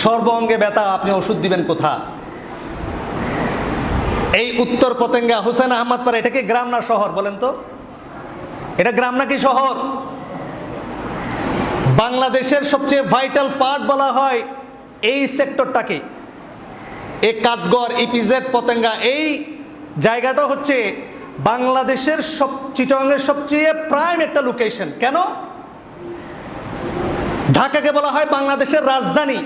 সর্বাঙ্গে ব্যথা, আপনি ওষুধ দিবেন কোথা? এই উত্তর পতেঙ্গা হুসেন আহমদপাড়া, এটা কি গ্রাম না শহর বলেন তো? এটা গ্রাম নাকি শহর? বাংলাদেশের সবচেয়ে ভাইটাল পার্ট বলা হয় এই সেক্টরটাকে, এই কাঠগড়, ইপিজেড, পতেঙ্গা, এই জায়গাটা হচ্ছে বাংলাদেশের চিটাগাংয়ের সবচেয়ে প্রাইম একটা লোকেশন। কেন? ঢাকাকে বলা হয় বাংলাদেশের রাজধানী,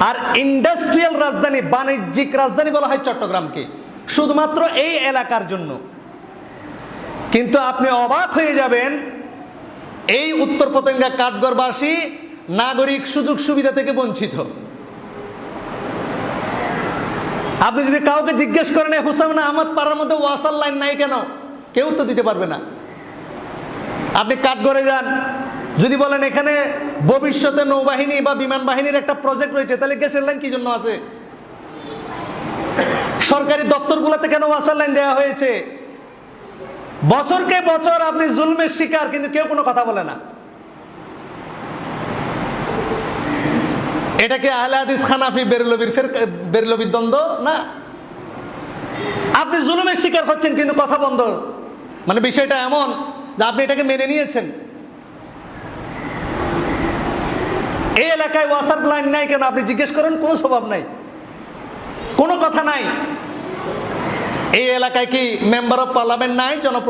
আর ইন্ডাস্ট্রিয়াল রাজধানী, বাণিজ্যিক রাজধানী বলা হয় চট্টগ্রামকে, শুধুমাত্র এই এলাকার জন্য। কিন্তু আপনি অবাক হয়ে যাবেন, এই উত্তর পতেঙ্গা কাঠগড়বাসী নাগরিক সুযোগ সুবিধা থেকে বঞ্চিত। আপনি যদি কাউকে জিজ্ঞেস করেন হুসেন আহমদ পাড়ার মধ্যে ওয়াসার লাইন নাই কেন, কেউ তো দিতে পারবে না। আপনি কাঠগড়ে যান, যদি বলেন এখানে ভবিষ্যতে নৌবাহিনী বা বিমান বাহিনীর একটা প্রজেক্ট রয়েছে, তাহলে গ্যাসের লাইন কি জন্য আছে? সরকারি দপ্তরগুলোতে কেন ওয়াসার লাইন দেওয়া হয়েছে? বছরকে বছর আপনি জুলমের শিকার, কিন্তু কেউ কোনো কথা বলে না। এটা কি আহলে হাদিস হানাফি বেরলবির দ্বন্দ্ব না? আপনি জুলুমের শিকার হচ্ছেন কিন্তু কথা বন্ধ। মানে বিষয়টা এমন যে আপনি এটাকে মেনে নিয়েছেন। এই এলাকায় ওয়াসার লাইন নাই কেন আপনি জিজ্ঞেস করেন, কোনো স্বভাব নাই, কোনো কথা নাই। এই এলাকায় কি মেম্বার অফ পার্লামেন্ট নাই, জনপ্রতিনিধি